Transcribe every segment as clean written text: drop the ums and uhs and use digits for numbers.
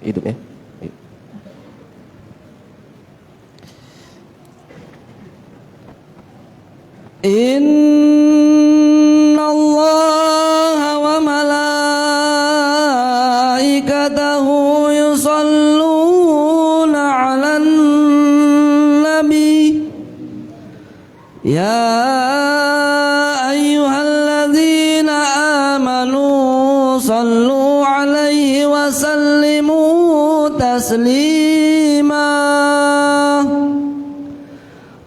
Hidup ya. Inna Allah wa malaikatahu yusalluna 'alan nabi ya ayyuhalladzina amanu sallu 'alaihi wa sallimu taslima.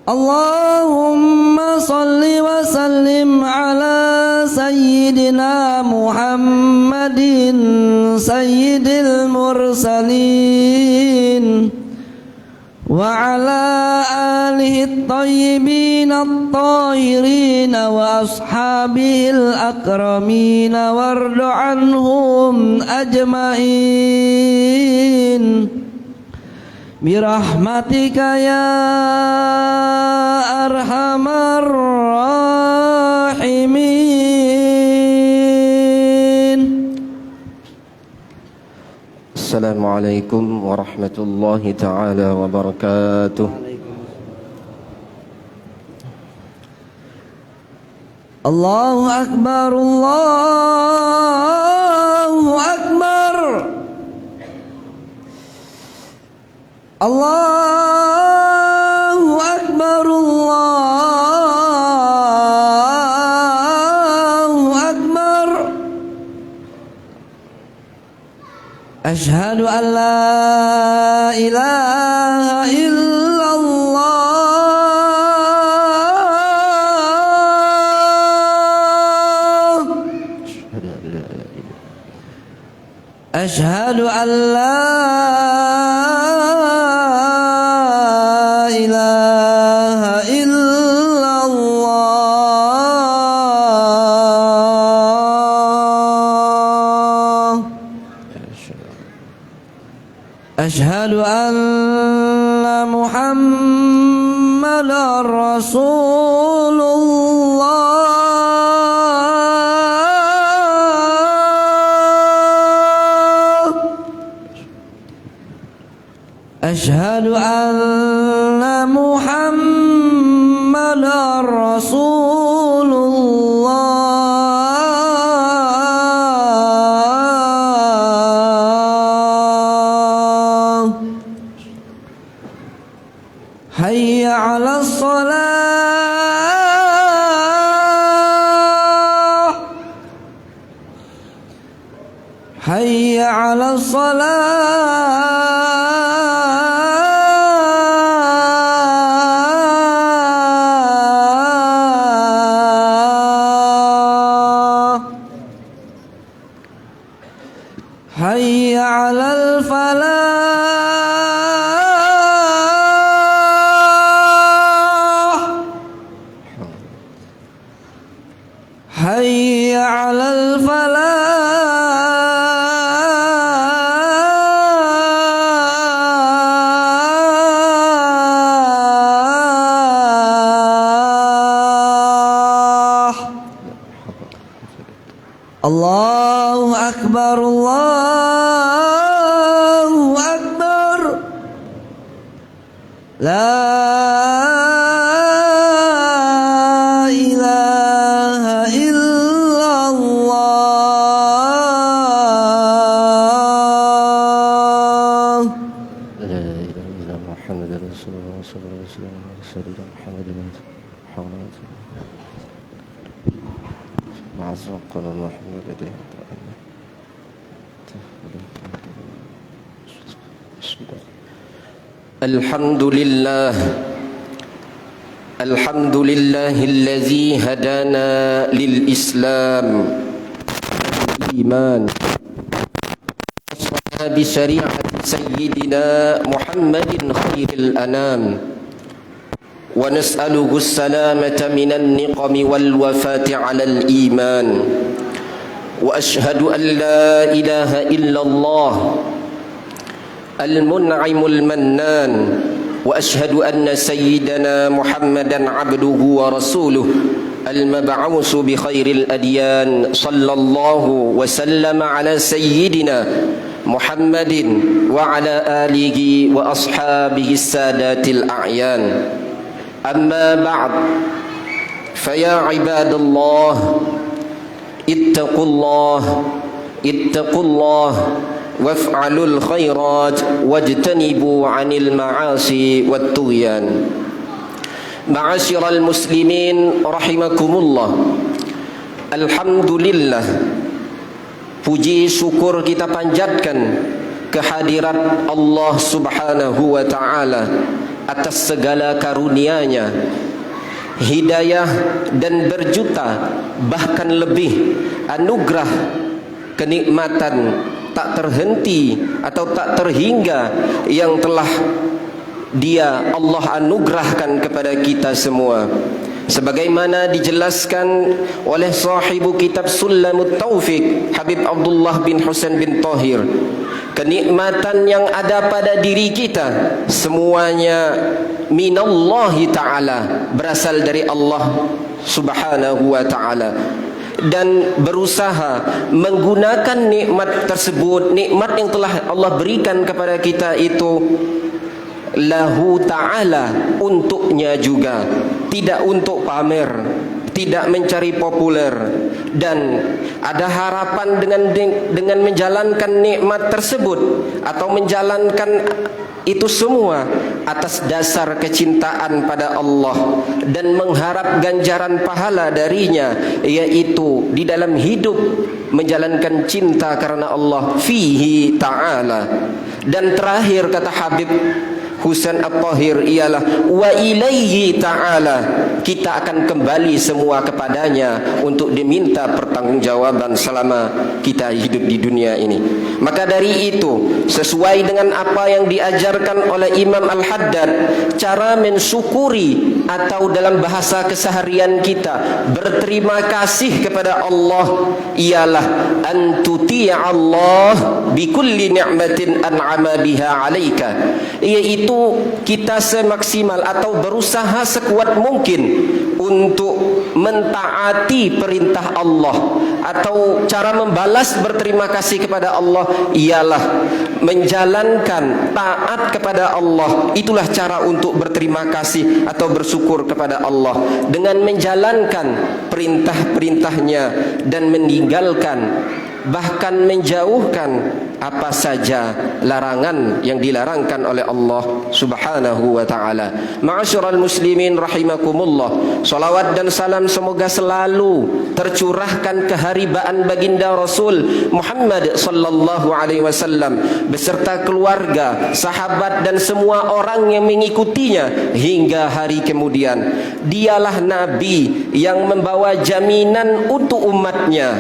Allahumma salli wa sallim ala sayyidina Muhammadin sayyidil mursalin wa ala alihi at-tayyibin at-tahirin wa ashabihil akramin wardu anhum ajma'in birahmatika ya arhamar rahimin. Assalamualaikum warahmatullahi taala wabarakatuh. Allahu akbar, Allahu akbar, Allahu akbar, Allahu akbar. Ashhadu an la ilaha illallah. Ashhadu an la ilaha illallah. Ashhadu anna Muhammadar Rasulullah. Ashhadu anna Muhammadar Rasulullah. Hayya 'alas shalah, hayya 'alas salah, hayya 'alal falah, hayya 'alal falah. Allahu akbar, Allahu akbar. La ilaha illallah. La ilaha illa Muhammadar Rasulullah sallallahu alaihi wasallam. Muhammadin ma'azaqana Muhammad alaihi Alhamdulillah. Alhamdulillahilladzi hadana lil Islam iman bi syari'ati sayyidina Muhammadin khairil anam wa nas'aluhu as-salamata minan niqami wal wafati 'alal iman wa ashhadu an la ilaha illallah al-mun'imul mannan wa ashhadu anna sayyidana Muhammadan 'abduhu wa rasuluhu al-mab'usu bi khairil adyan sallallahu wa sallama ala sayyidina محمد وعلى آله وأصحابه السادات الأعيان. أما بعد، فيا عباد الله اتقوا الله وافعلوا الخيرات واجتنبوا عن المعاصي والطغيان. معاشر المسلمين rahimakumullah. Alhamdulillah, puji syukur kita panjatkan kehadirat Allah Subhanahu wa ta'ala atas segala karunia-Nya, hidayah dan berjuta bahkan lebih anugerah kenikmatan tak terhenti atau tak terhingga yang telah Dia Allah anugerahkan kepada kita semua. Sebagaimana dijelaskan oleh sahibu kitab Sulamut Taufiq, Habib Abdullah bin Husain bin Tahir, kenikmatan yang ada pada diri kita semuanya minallahi ta'ala, berasal dari Allah Subhanahu wa ta'ala. Dan berusaha menggunakan nikmat tersebut, nikmat yang telah Allah berikan kepada kita itu lahu ta'ala, untuknya juga, tidak untuk pamer, tidak mencari populer. Dan ada harapan dengan menjalankan nikmat tersebut atau menjalankan itu semua atas dasar kecintaan pada Allah dan mengharap ganjaran pahala darinya, yaitu di dalam hidup menjalankan cinta karena Allah fihi ta'ala. Dan terakhir kata Habib Husain At-Tahir ialah wa ilaihi ta'ala, kita akan kembali semua kepadanya untuk diminta pertanggungjawaban selama kita hidup di dunia ini. Maka dari itu, sesuai dengan apa yang diajarkan oleh Imam Al-Haddad, cara mensyukuri atau dalam bahasa keseharian kita berterima kasih kepada Allah ialah an tuti'a Allah bi kulli ni'matin an'ama biha 'alaika, yaitu kita semaksimal atau berusaha sekuat mungkin untuk mentaati perintah Allah, atau cara membalas berterima kasih kepada Allah ialah menjalankan taat kepada Allah. Itulah cara untuk berterima kasih atau bersyukur kepada Allah, dengan menjalankan perintah-perintahnya dan meninggalkan, bahkan menjauhkan apa saja larangan yang dilarangkan oleh Allah Subhanahu wa ta'ala. Ma'asyiral muslimin rahimakumullah, salawat dan salam semoga selalu tercurahkan keharibaan baginda Rasul Muhammad sallallahu alaihi wasallam beserta keluarga, sahabat dan semua orang yang mengikutinya hingga hari kemudian. Dialah nabi yang membawa jaminan untuk umatnya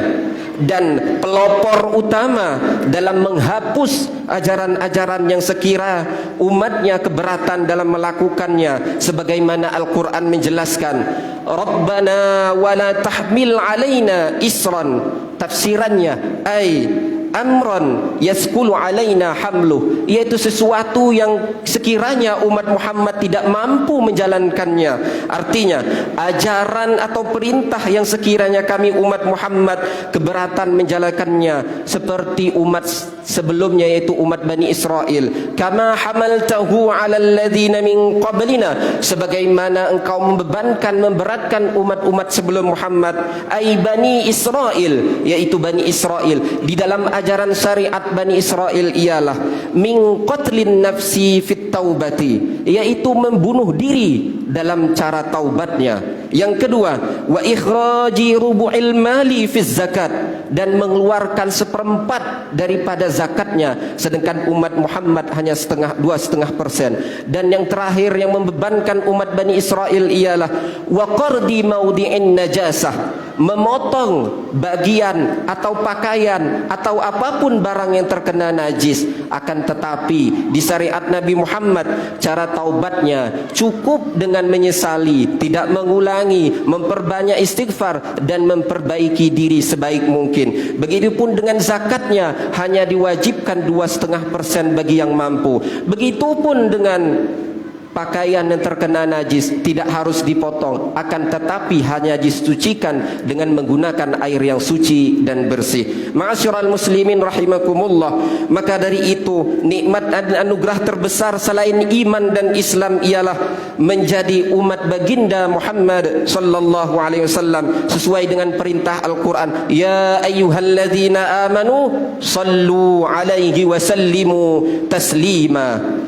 dan pelopor utama dalam menghapus ajaran-ajaran yang sekira umatnya keberatan dalam melakukannya, sebagaimana Al-Quran menjelaskan, Rabbana wala tahmil alaina isran, tafsirannya ay amran yaskulu alaina hamluh, yaitu sesuatu yang sekiranya umat Muhammad tidak mampu menjalankannya. Artinya ajaran atau perintah yang sekiranya kami umat Muhammad keberatan menjalankannya, seperti umat sebelumnya yaitu umat Bani Israel, kama hamaltahu ala alladhina min qablina, sebagaimana engkau memberatkan umat-umat sebelum Muhammad, ay Bani Israel, yaitu Bani Israel. Di dalam ajaran syariat Bani Israel ialah min qatlin nafsi fit taubati, yaitu membunuh diri dalam cara taubatnya. Yang kedua, wa ikhraji rubu'il mali fiz zakat, dan mengeluarkan seperempat daripada zakatnya, sedangkan umat Muhammad hanya 2,5%. Dan yang terakhir yang membebankan umat Bani Israel ialah wa qardi maudi'in najasah, memotong bagian atau pakaian atau apapun barang yang terkena najis. Akan tetapi di syariat Nabi Muhammad, cara taubatnya cukup dengan menyesali, tidak mengulangi, memperbanyak istighfar dan memperbaiki diri sebaik mungkin. Begitupun dengan zakatnya, hanya diwajibkan 2,5% bagi yang mampu. Begitupun dengan pakaian yang terkena najis tidak harus dipotong, akan tetapi hanya disucikan dengan menggunakan air yang suci dan bersih. Ma'asyiral muslimin rahimakumullah, maka dari itu nikmat dan anugerah terbesar selain iman dan Islam ialah menjadi umat baginda Muhammad sallallahu alaihi wasallam sesuai dengan perintah Al-Quran, ya ayyuhalladzina amanu sallu alaihi wa sallimu taslima.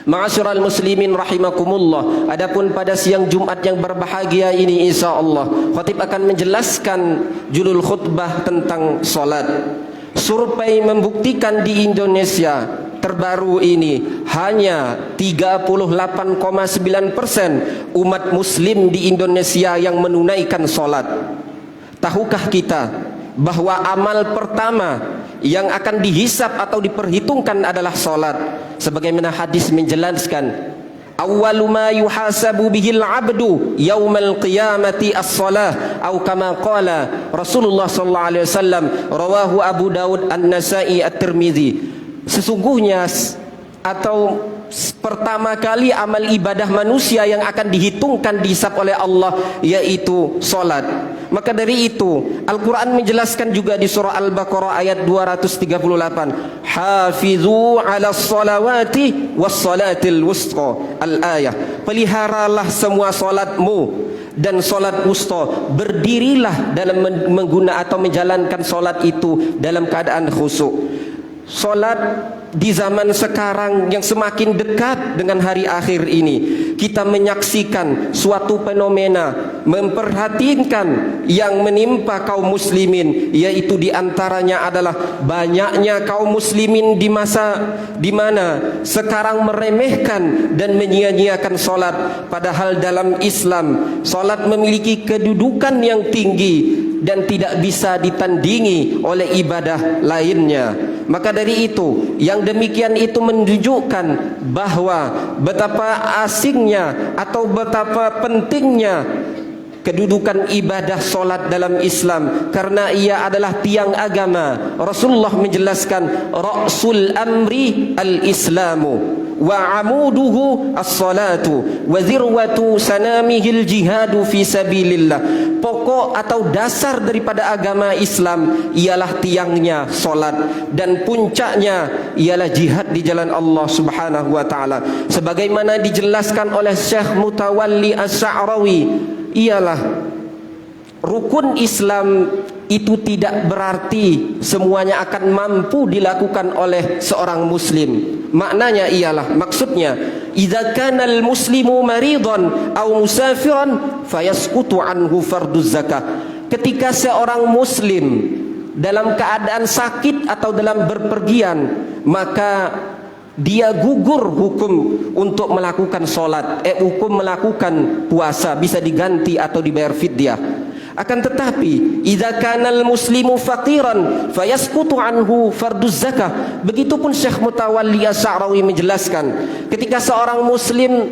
Ma'asyiral muslimin rahimakumullah, adapun pada siang Jumat yang berbahagia ini insyaallah khatib akan menjelaskan judul khutbah tentang salat. Survei membuktikan di Indonesia terbaru ini hanya 38,9% umat muslim di Indonesia yang menunaikan salat. Tahukah kita bahwa amal pertama yang akan dihisab atau diperhitungkan adalah salat, sebagaimana hadis menjelaskan, awwalu ma yuhasabu bihil abdu yaumal qiyamati as-salah, atau kama qala Rasulullah sallallahu alaihi wasallam, rawahu Abu Daud, An-Nasa'i, At-Tirmizi. Sesungguhnya atau pertama kali amal ibadah manusia yang akan dihitungkan, dihisab oleh Allah, yaitu salat. Maka dari itu Al-Quran menjelaskan juga di surah Al-Baqarah ayat 238, hafizu ala salawati was salatil wusta al-ayah, peliharalah semua salatmu dan salat wusta, berdirilah dalam menggunakan atau menjalankan salat itu dalam keadaan khusyuk. Salat di zaman sekarang yang semakin dekat dengan hari akhir ini, kita menyaksikan suatu fenomena memperhatikan yang menimpa kaum muslimin, yaitu diantaranya adalah banyaknya kaum muslimin di masa di mana sekarang meremehkan dan menyia-nyiakan salat, padahal dalam Islam salat memiliki kedudukan yang tinggi dan tidak bisa ditandingi oleh ibadah lainnya. Maka dari itu, yang demikian itu menunjukkan bahwa betapa asingnya atau betapa pentingnya kedudukan ibadah solat dalam Islam, karena ia adalah tiang agama. Rasulullah menjelaskan, ra'sul amri al-islamu wa amuduhu as-salatu wa zirwatu sanamihil jihadu fi sabilillah. Pokok atau dasar daripada agama Islam ialah tiangnya solat, dan puncaknya ialah jihad di jalan Allah Subhanahu wa taala. Sebagaimana dijelaskan oleh Syekh Mutawalli As-Sa'rawi, ialah rukun Islam itu tidak berarti semuanya akan mampu dilakukan oleh seorang muslim. Maknanya ialah, maksudnya, idza kana al-muslimu maridan aw musafiran fayasqutu anhu farduz zakah. Ketika seorang muslim dalam keadaan sakit atau dalam berpergian, maka dia gugur hukum untuk melakukan solat, hukum melakukan puasa, bisa diganti atau dibayar fidyah. Akan tetapi idza kanal muslimu faqiran fayasqutu anhu farduz zakah. Begitupun Syekh Mutawalli As-Sa'rawi menjelaskan, ketika seorang muslim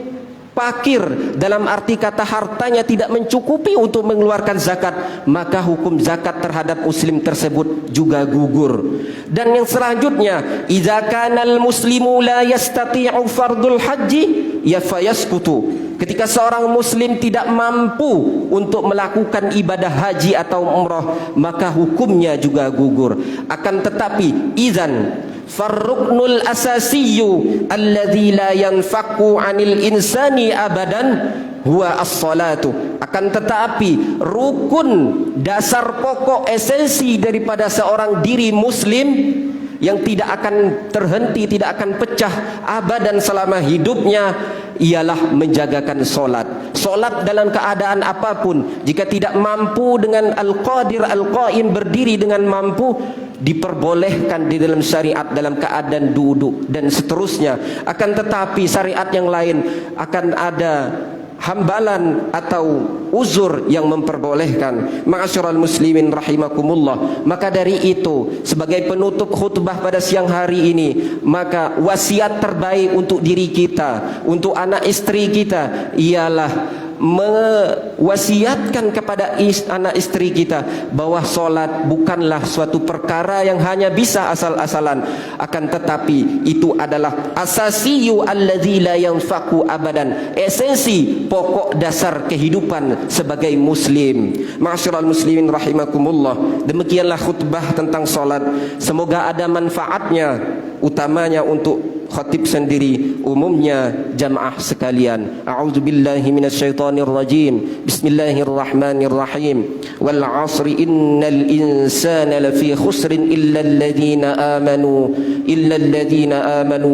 fakir, dalam arti kata hartanya tidak mencukupi untuk mengeluarkan zakat, maka hukum zakat terhadap muslim tersebut juga gugur. Dan yang selanjutnya, idza kanal muslimu la yastati'u fardul haji ya fayasqutu. Ketika seorang muslim tidak mampu untuk melakukan ibadah haji atau umrah, maka hukumnya juga gugur. Akan tetapi idzan farruknul asasiyyu alladzi la yanfaku 'anil insani abadan huwa as-salatu. Akan tetapi rukun dasar pokok esensi daripada seorang diri muslim yang tidak akan terhenti, tidak akan pecah abadan selama hidupnya, ialah menjagakan solat. Solat dalam keadaan apapun, jika tidak mampu dengan al-qadir al-qaim, berdiri dengan mampu, diperbolehkan di dalam syariat dalam keadaan duduk dan seterusnya. Akan tetapi syariat yang lain akan ada hambalan atau uzur yang memperbolehkan. Ma'asyiral muslimin rahimakumullah. Maka dari itu, sebagai penutup khutbah pada siang hari ini, maka wasiat terbaik untuk diri kita, untuk anak istri kita, ialah mewasiatkan kepada anak istri kita bahwa solat bukanlah suatu perkara yang hanya bisa asal-asalan, akan tetapi itu adalah asasiyu alladzi la yanfaqu abadan, esensi pokok dasar kehidupan sebagai muslim. Ma'asyiral muslimin rahimakumullah, demikianlah khutbah tentang solat. Semoga ada manfaatnya, utamanya untuk khatib sendiri, umumnya jamaah sekalian. A'udzubillahi minasyaitonir rajim. Bismillahirrahmanirrahim. Wal 'asri innal insana lafi khusrin illa alladhina amanu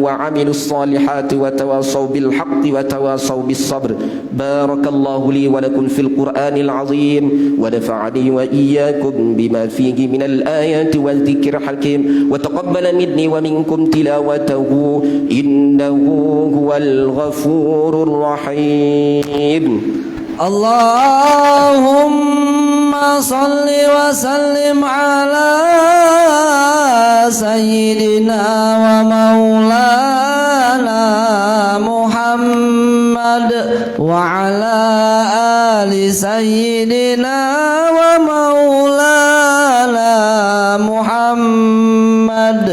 wa 'amilus solihati wa tawasaw bil haqqi wa tawasaw bis sabr. Barakallahu li wa lakum fil Qur'anil 'azim wa nafa'ani wa iyyakum bima fihi minal ayati wal dzikril hakim wa taqabbala minni wa minkum tilawatahu innahu huwal ghafurur rahim. Allahumma salli wa sallim ala sayyidina wa maulana Muhammad wa ala ali sayyidina wa maulana Muhammad.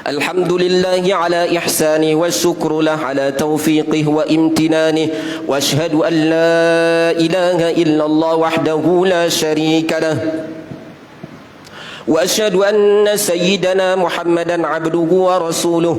الحمد لله على إحسانه والشكر له على توفيقه وامتنانه وأشهد أن لا إله إلا الله وحده لا شريك له وأشهد أن سيدنا محمدا عبده ورسوله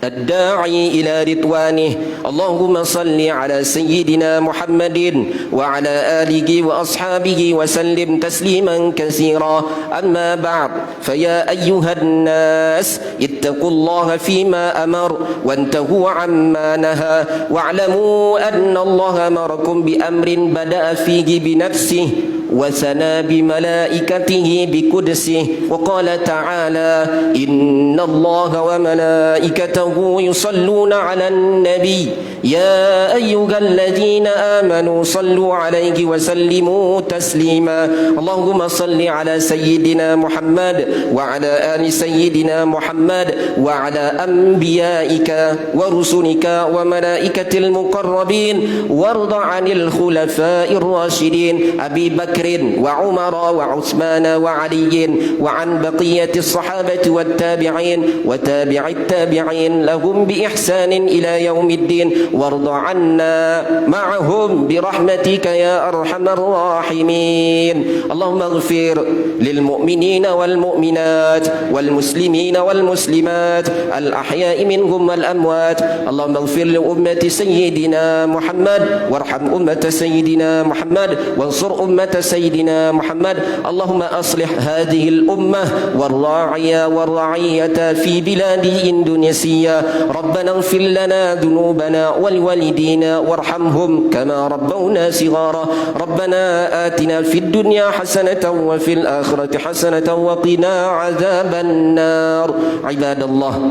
الداعي إلى رضوانه. اللهم صل على سيدنا محمد وعلى آله وأصحابه وسلم تسليما كثيرا. أما بعد، فيا أيها الناس اتقوا الله فيما أمر وانتهوا عما نهى واعلموا أن الله أمركم بأمر بدأ فيه بنفسه وثنى بملائكته بقدسه وقال تعالى إن الله وملائكته يصلون على النبي يا أيها الذين آمنوا صلوا عليه وسلموا تسليما. اللهم صل على سيدنا محمد وعلى آل سيدنا محمد وعلى أنبيائك ورسلك وملائكة المقربين وارض عن الخلفاء الراشدين أبي بكر وعمر وعثمان وعلي وعن بقية الصحابة والتابعين وتابع التابعين لهم بإحسان إلى يوم الدين وارض عنا معهم برحمتك يا أرحم الراحمين. اللهم اغفر للمؤمنين والمؤمنات والمسلمين والمسلمات الأحياء منهم والأموات. اللهم اغفر لأمة سيدنا محمد وارحم أمة سيدنا محمد وانصر أمة سيدنا محمد. اللهم أصلح هذه الأمة والراعية والرعية في بلاد إندونيسيا. ربنا اغفر لنا ذنوبنا ولوالدينا وارحمهم كما ربونا صغارا. ربنا آتنا في الدنيا حسنة وفي الآخرة حسنة وقنا عذاب النار. عباد الله،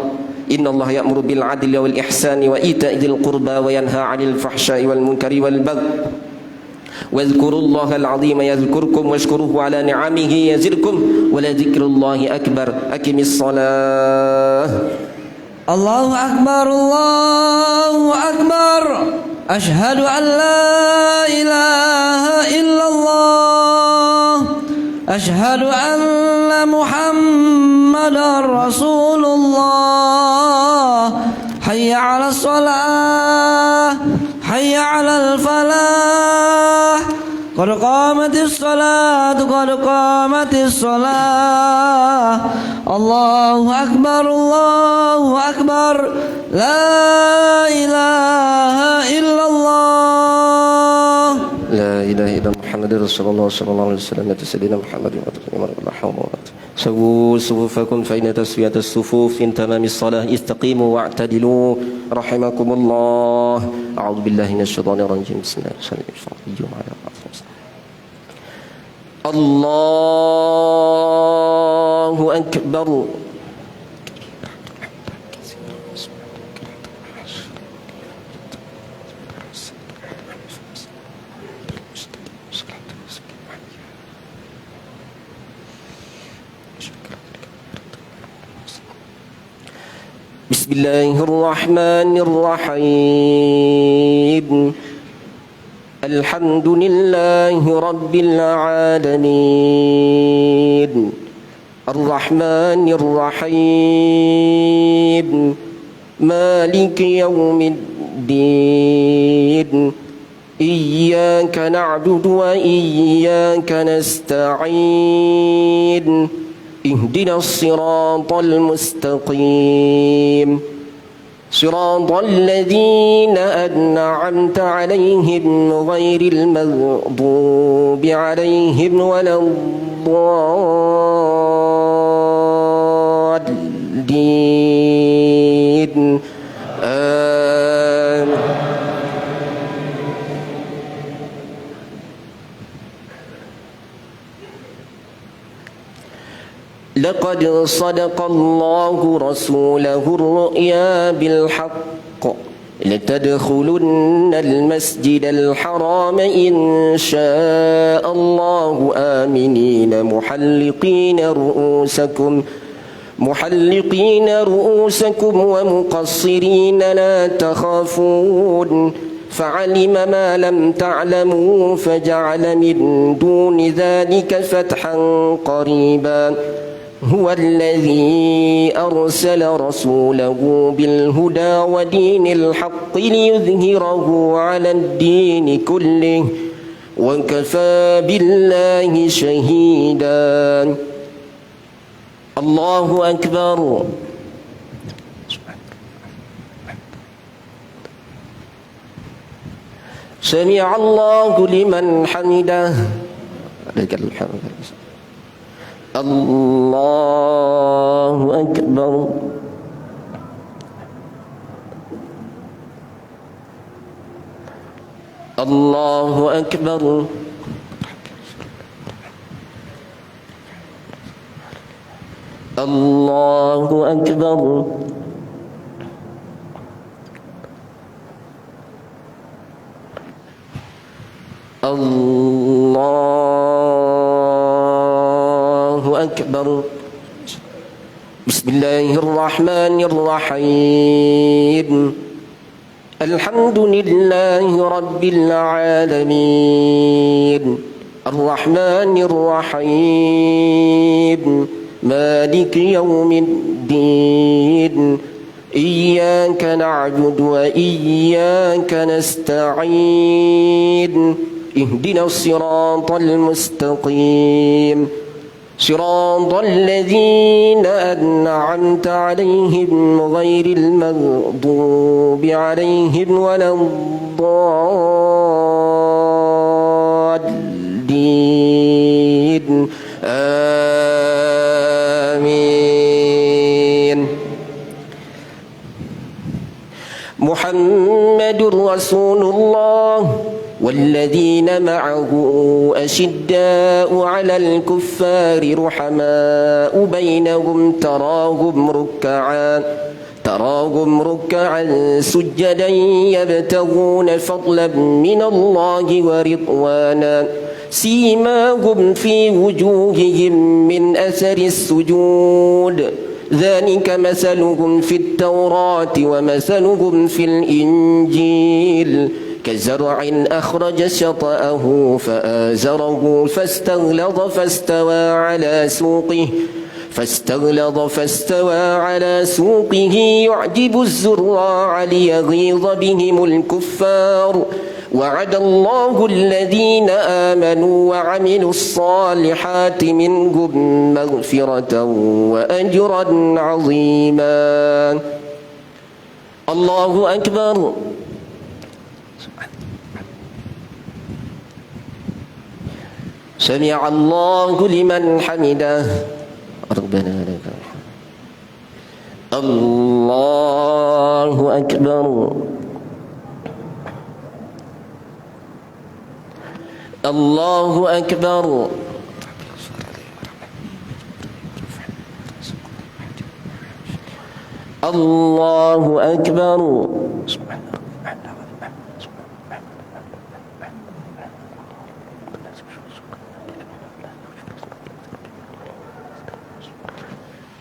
إن الله يأمر بالعدل والإحسان وإيتاء ذي القربى وينهى عن الفحشاء والمنكر والبغي واذكروا الله العظيم يذكركم واشكروه على نعمه يزدكم ولذكر الله أكبر. أقم الصلاة. الله أكبر الله أكبر. أشهد أن لا إله إلا الله. أشهد أن محمدا رسول الله. حي على الصلاة حي على الفلاح. قد قامت الصلاة قد قامت الصلاة. الله أكبر الله أكبر. لا إله إلا الله. لا إله إلا محمد رسول الله صلى الله عليه وسلم. سيدنا محمد ولا حول ولا قوة. سووا صفوفكم فإن تسوية الصفوف من تمام الصلاة. استقيموا واعتدلوا رحمكم الله. أعوذ بالله من الشيطان الرجيم. بسم الله الرحمن الرحيم. الله أكبر. شكرا. بسم الله الرحمن الرحيم الحمد لله رب العالمين الرحمن الرحيم مالك يوم الدين إياك نعبد وإياك نستعين اهدنا الصراط المستقيم صراط الذين أنعمت عليهم غير المغضوب عليهم ولا الضالين لقد صدق الله رسوله الرؤيا بالحق لتدخلن المسجد الحرام إن شاء الله آمنين محلقين رؤوسكم ومقصرين لا تخافون فعلم ما لم تعلموا فجعل من دون ذلك فتحا قريبا هو الذي أرسل رسوله بالهدى ودين الحق ليظهره على الدين كله وكفى بالله شهيدا الله أكبر سمع الله لمن حمده لك الحمد الله أكبر الله أكبر الله أكبر الله أكبر بسم الله الرحمن الرحيم الحمد لله رب العالمين الرحمن الرحيم مالك يوم الدين إياك نعبد وإياك نستعين اهدنا الصراط المستقيم صراط الذين أنعمت عليهم غير المغضوب عليهم ولا الضالين آمين محمد رسول الله والذين معه أشداء على الكفار رحماء بينهم تراهم ركعا سجدا يبتغون فضلا من الله ورضوانا سيماهم في وجوههم من أثر السجود ذلك مثلهم في التوراة ومثلهم في الإنجيل كزرع أخرج شطأه فآزره فاستغلظ فاستوى على سوقه يعجب الزراع ليغيظ بهم الكفار وعد الله الذين آمنوا وعملوا الصالحات منهم مغفرة وأجرا عظيما الله أكبر سمع الله لمن حمده ربنا لك الحمد الله أكبر الله أكبر الله أكبر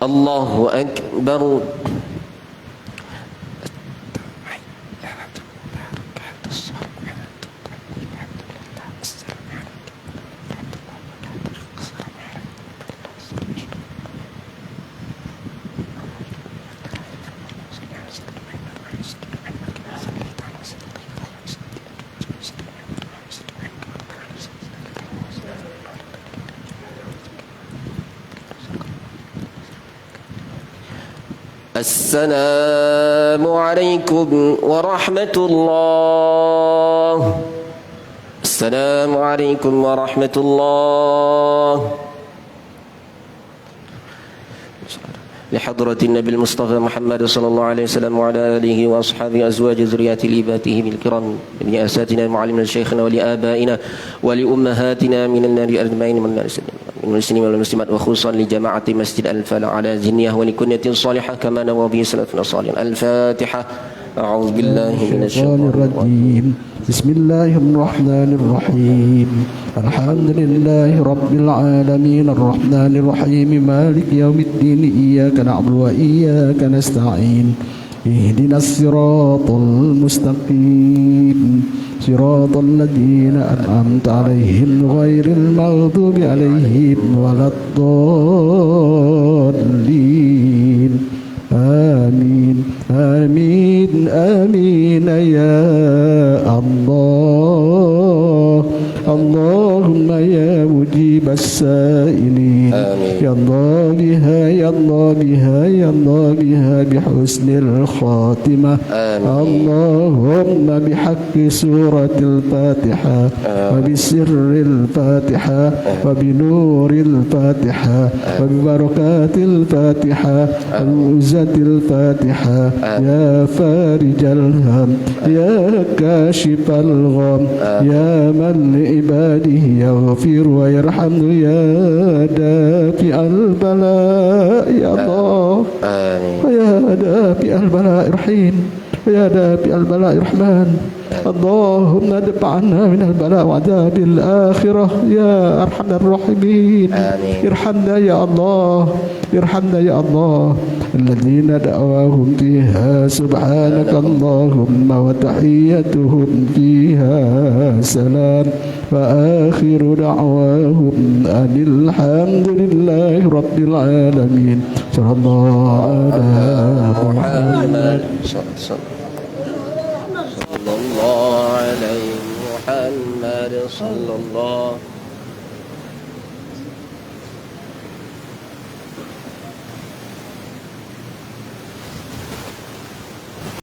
الله أكبر السلام عليكم ورحمة الله. السلام عليكم ورحمة الله. لحضرة النبي المصطفى محمد صلى الله عليه وسلم وعلى آله وأصحابه أزواج ذريات الإباته الكرام لأساتنا معلمنا شيخنا ولآبائنا ولأمهاتنا من النار أجمعين من المسلمين والمسلمات وخصوصا لجماعة مسجد الفلاح على ذنية ولكنية صالحة كما نوى به سلفنا صالحا. الفاتحة. أعوذ بالله من الشيطان الرجيم. بسم الله الرحمن الرحيم. الحمد لله رب العالمين الرحمن الرحيم مالك يوم الدين إياك نعبد وإياك نستعين اهدنا الصراط المستقيم صراط الذين أنعمت عليهم غير المغضوب عليهم ولا الضالين. آمين آمين آمين يا الله. اللهم يا مجيب السائلين يا الله بها يا الله بها يا الله بها بحسن الخاتمة. اللهم بحق سورة الفاتحة وبسر الفاتحة وبنور الفاتحة وببركات الفاتحة وبمعجزة الفاتحة يا فارج الهم يا كاشف الغم يا من لعباده يغفر ويرحم يا دافع البلاء يا الله ويا دافع البلاء رحيم ويا دافع البلاء رحمن. اللهم ادفع عنا من البلاء وعذاب الآخرة يا أرحم الراحمين. ارحمنا يا الله ارحمنا يا الله. الذين دعواهم فيها سبحانك اللهم وتحيتهم فيها سلام وآخر دعواهم أن الحمد لله رب العالمين. صلى الله على محمد صلى الله عليه محمد صلى الله